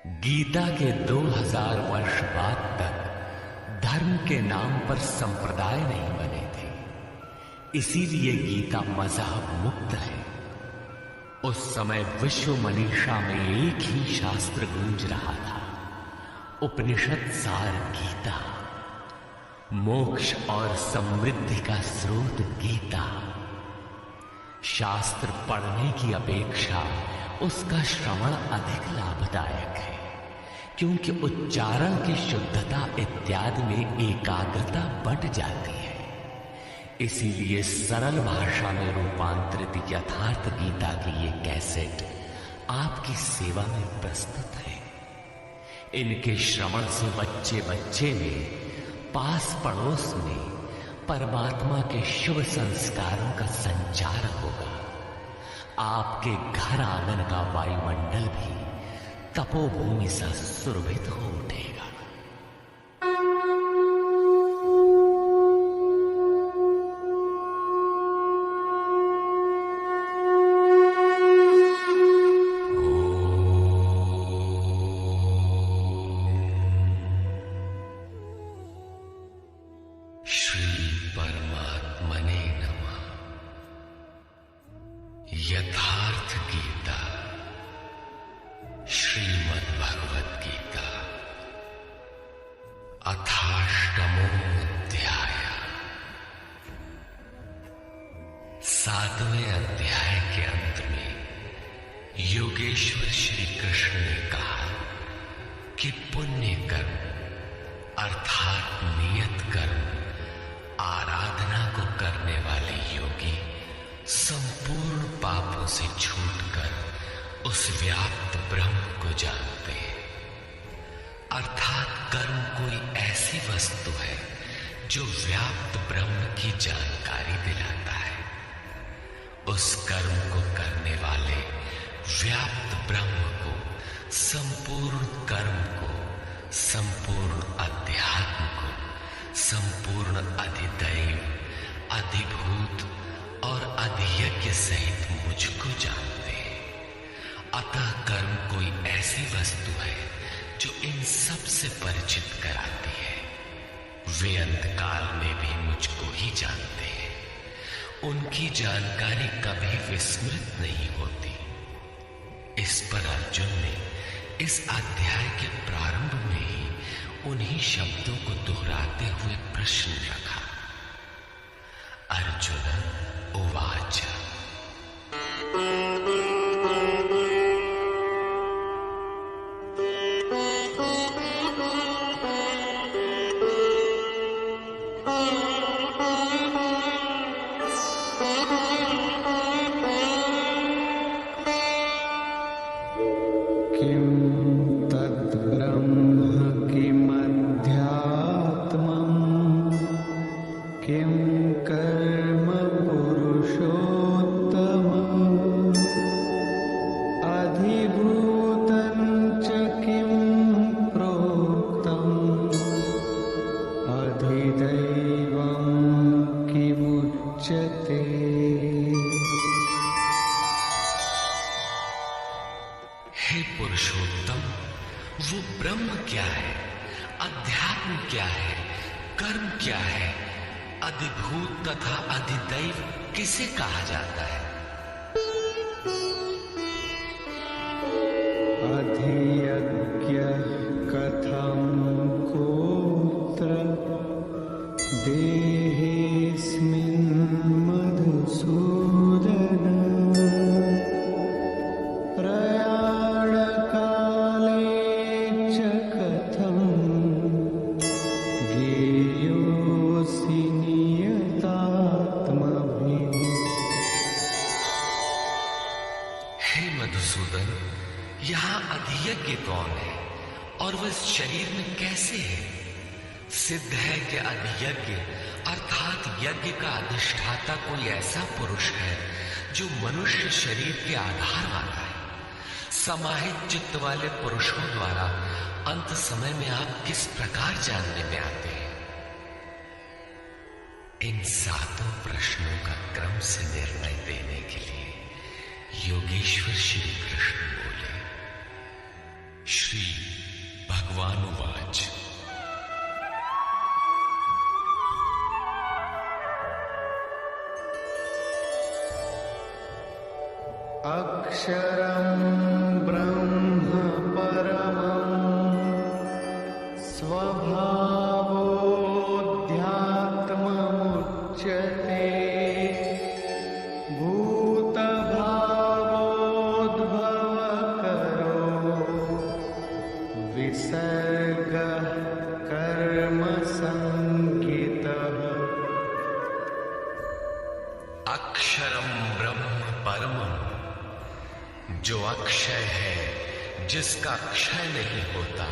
गीता के 2000 वर्ष बाद तक धर्म के नाम पर संप्रदाय नहीं बने थे, इसीलिए गीता मजहब मुक्त है। उस समय विश्व मनीषा में एक ही शास्त्र गूंज रहा था, उपनिषद सार गीता। मोक्ष और समृद्धि का स्रोत गीता। शास्त्र पढ़ने की अपेक्षा उसका श्रवण अधिक लाभदायक है, क्योंकि उच्चारण की शुद्धता इत्यादि में एकाग्रता बढ़ जाती है। इसीलिए सरल भाषा में रूपांतरित यथार्थ गीता की ये कैसेट आपकी सेवा में प्रस्तुत है। इनके श्रवण से बच्चे बच्चे में, पास पड़ोस में परमात्मा के शुभ संस्कारों का संचार होगा। आपके घर आंगन का वायुमंडल भी तपोभूमि सा सुरभित हो उठेगा। यथार्थ गीता, श्रीमद् भगवत गीता, अथाष्टमोऽध्याय। 7वें अध्याय के अंत में योगेश्वर श्री कृष्ण ने कहा कि पुण्य कर्म अर्थात नियत कर्म, आराधना को करने वाले योगी संपूर्ण पापों से छूटकर उस व्याप्त ब्रह्म को जानते हैं। अर्थात कर्म कोई ऐसी वस्तु है जो व्याप्त ब्रह्म की जानकारी दिलाता है। उस कर्म को करने वाले व्याप्त ब्रह्म को, संपूर्ण कर्म को, संपूर्ण अध्यात्म को, संपूर्ण अधिदैव, अधिभूत और अधियज्ञ सहित मुझको जानते हैं। अतः कर्म कोई ऐसी वस्तु है जो इन सब से परिचित कराती है। वे अंतकाल में भी मुझको ही जानते हैं। उनकी जानकारी कभी विस्मृत नहीं होती। इस पर अर्जुन ने इस अध्याय के प्रारंभ में ही उन्हीं शब्दों को दोहराते हुए प्रश्न रखा। अर्जुन उवाच। हे पुरुषोत्तम, वो ब्रह्म क्या है, अध्यात्म क्या है, कर्म क्या है, अधिभूत तथा अधिदैव किसे कहा जाता है? अधियज्ञ कथम गोत्र देहेऽस्मिन् मधुसूदन प्रयाणकाले च कथं ज्ञेयोऽसि नियतात्मभिः। हे मधुसूदन, यहाँ अधियज्ञ कौन है और वह इस शरीर में कैसे है? सिद्ध है कि अधियज्ञ अर्थात यज्ञ का अधिष्ठाता कोई ऐसा पुरुष है जो मनुष्य शरीर के आधार वाला है। समाहित चित्त वाले पुरुषों द्वारा अंत समय में आप किस प्रकार जानने में आते हैं? इन 7 प्रश्नों का क्रम से निर्णय देने के लिए योगेश्वर श्री कृष्ण बोले। श्री भगवानुवाच। अक्षरं ब्रह्म परमं स्वभावोऽध्यात्ममुच्यते। भूतभावोद्भवकरो विसर्गः कर्मसङ्गितः। अक्षरम ब्रह्म परमम, जो अक्षय है, जिसका क्षय नहीं होता,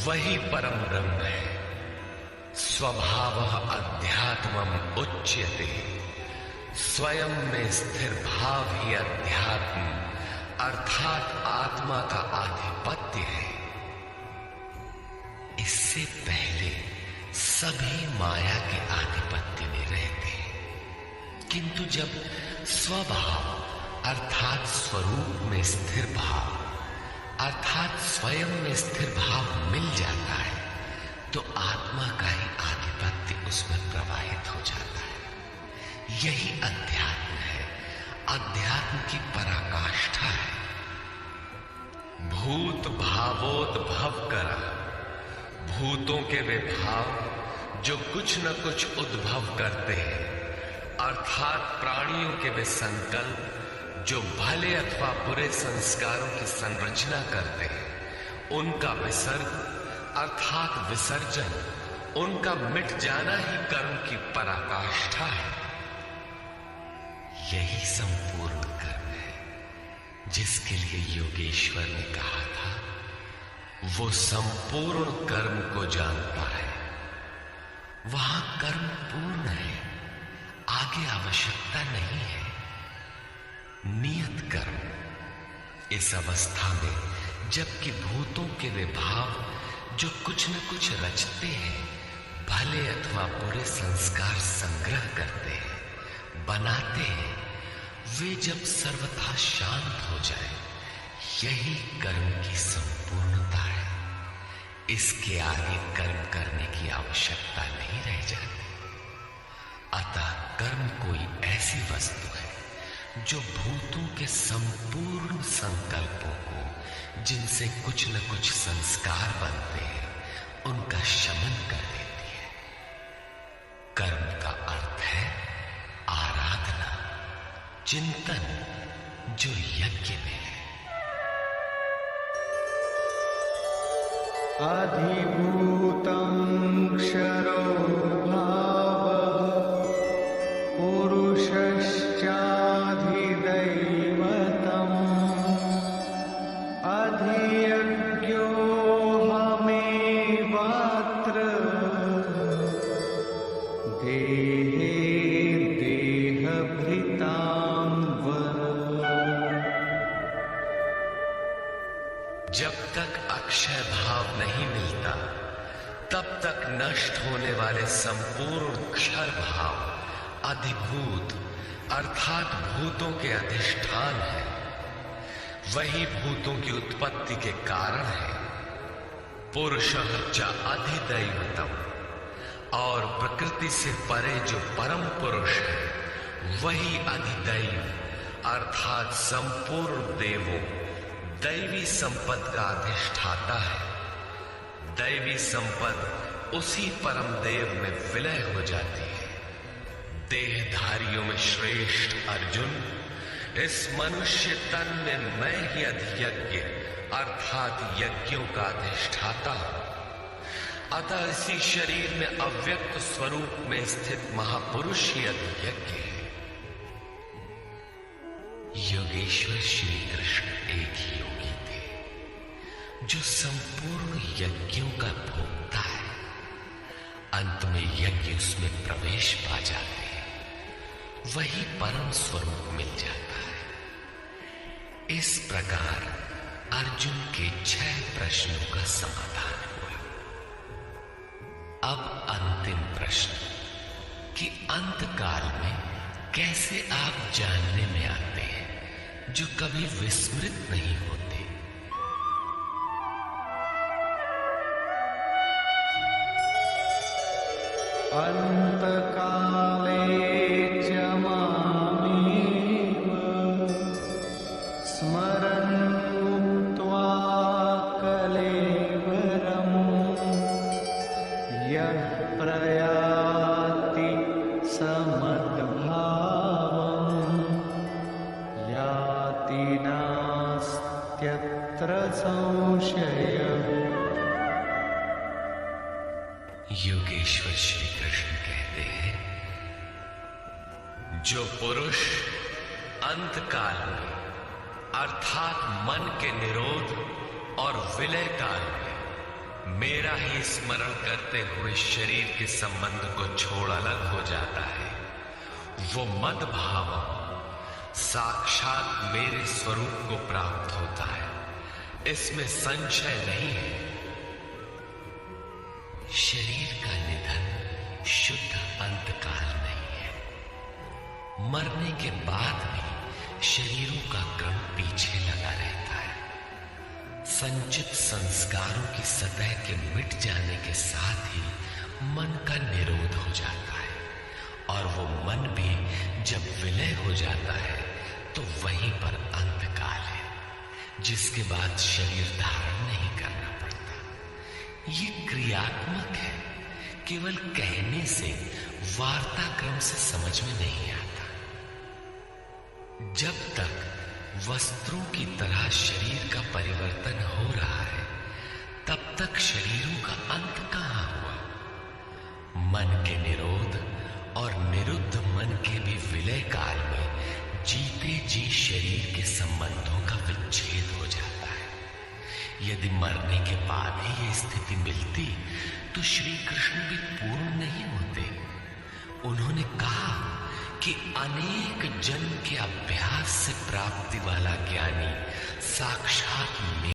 वही परम ब्रह्म है। स्वभावः अध्यात्मम उच्यते, स्वयं में स्थिर भाव ही अध्यात्म अर्थात आत्मा का आधिपत्य है। इससे पहले सभी माया के आधिपत्य में रहते हैं, किंतु जब स्वभाव अर्थात स्वरूप में स्थिर भाव अर्थात स्वयं में स्थिर भाव मिल जाता है, तो आत्मा का ही आधिपत्य उसमें प्रवाहित हो जाता है। यही अध्यात्म है, अध्यात्म की पराकाष्ठा है। भूत भावोद्भव करा, भूतों के वे भाव जो कुछ न कुछ उद्भव करते हैं, अर्थात प्राणियों के वे संकल्प जो भले अथवा बुरे संस्कारों की संरचना करते हैं, उनका विसर्ग अर्थात विसर्जन, उनका मिट जाना ही कर्म की पराकाष्ठा है। यही संपूर्ण कर्म है, जिसके लिए योगेश्वर ने कहा था, वो संपूर्ण कर्म को जानता है। वहां कर्म पूर्ण है, आगे आवश्यकता नहीं है। नियत कर्म, इस अवस्था में जबकि भूतों के वे भाव जो कुछ न कुछ रचते हैं, भले अथवा बुरे संस्कार संग्रह करते हैं, बनाते हैं, वे जब सर्वथा शांत हो जाए, यही कर्म की संपूर्णता है। इसके आगे कर्म करने की आवश्यकता नहीं रह जाती। अतः कर्म कोई ऐसी वस्तु है जो भूतों के संपूर्ण संकल्पों को, जिनसे कुछ न कुछ संस्कार बनते हैं, उनका शमन कर देती है। कर्म का अर्थ है आराधना, चिंतन, जो यज्ञ में है। अधिभूतं क्षरो भावः पुरुषश्चाधिदैवतम्। अधियज्ञोऽहमेवात्र देहे देहभृतां वर। जब तक अक्षय भाव नहीं मिलता, तब तक नष्ट होने वाले संपूर्ण क्षर भाव अधिभूत अर्थात भूतों के अधिष्ठान है। वही भूतों की उत्पत्ति के कारण है। पुरुषः च अधिदैवतम, और प्रकृति से परे जो परम पुरुष है, वही अधिदैव अर्थात संपूर्ण देवों दैवी संपद का अधिष्ठाता है। दैवी संपद उसी परम देव में विलय हो जाती है। देहधारियों में श्रेष्ठ अर्जुन, इस मनुष्य तन में मैं ही अधियज्ञ अर्थात यज्ञों का अधिष्ठाता हूं। अतः इसी शरीर में अव्यक्त स्वरूप में स्थित महापुरुष ही अधियज्ञ है। योगेश्वर श्री कृष्ण एक योगी थे, जो संपूर्ण यज्ञों का भोक्ता है। अंत में यज्ञ उसमें प्रवेश पा जाते हैं, वही परम स्वरूप मिल जाता है। इस प्रकार अर्जुन के 6 प्रश्नों का समाधान हुआ। अब अंतिम प्रश्न कि अंत काल में कैसे आप जानने में आते हैं जो कभी विस्मृत नहीं होते। अन्तकाले च मामेव स्मरन् मुक्त्वा कलेवरम् यः प्रयाति समद्भावम् याति नास्त्यत्र संशयः। योगेश्वर श्री कृष्ण कहते हैं, जो पुरुष अंतकाल में अर्थात मन के निरोध और विलय काल में मेरा ही स्मरण करते हुए शरीर के संबंध को छोड़ अलग हो जाता है, वो मद भाव साक्षात मेरे स्वरूप को प्राप्त होता है, इसमें संशय नहीं है। शरीर का निधन शुद्ध अंतकाल नहीं है। मरने के बाद भी शरीरों का क्रम पीछे लगा रहता है। संचित संस्कारों की सतह के मिट जाने के साथ ही मन का निरोध हो जाता है, और वो मन भी जब विलय हो जाता है तो वहीं पर अंतकाल है, जिसके बाद शरीर धारण नहीं करना पड़ता। ये क्रियात्मक है, केवल कहने से वार्ताक्रम से समझ में नहीं आता। जब तक वस्त्रों की तरह शरीर का परिवर्तन हो रहा है, तब तक शरीरों का अंत कहां हुआ। मन के निरोध और निरुद्ध मन के भी विलय काल में जीते जी शरीर के संबंधों का विच्छेद हो जाता है। यदि मरने के बाद ही ये स्थिति मिलती तो श्री कृष्ण भी पूर्ण नहीं होते। उन्होंने कहा कि अनेक जन्म के अभ्यास से प्राप्ति वाला ज्ञानी साक्षात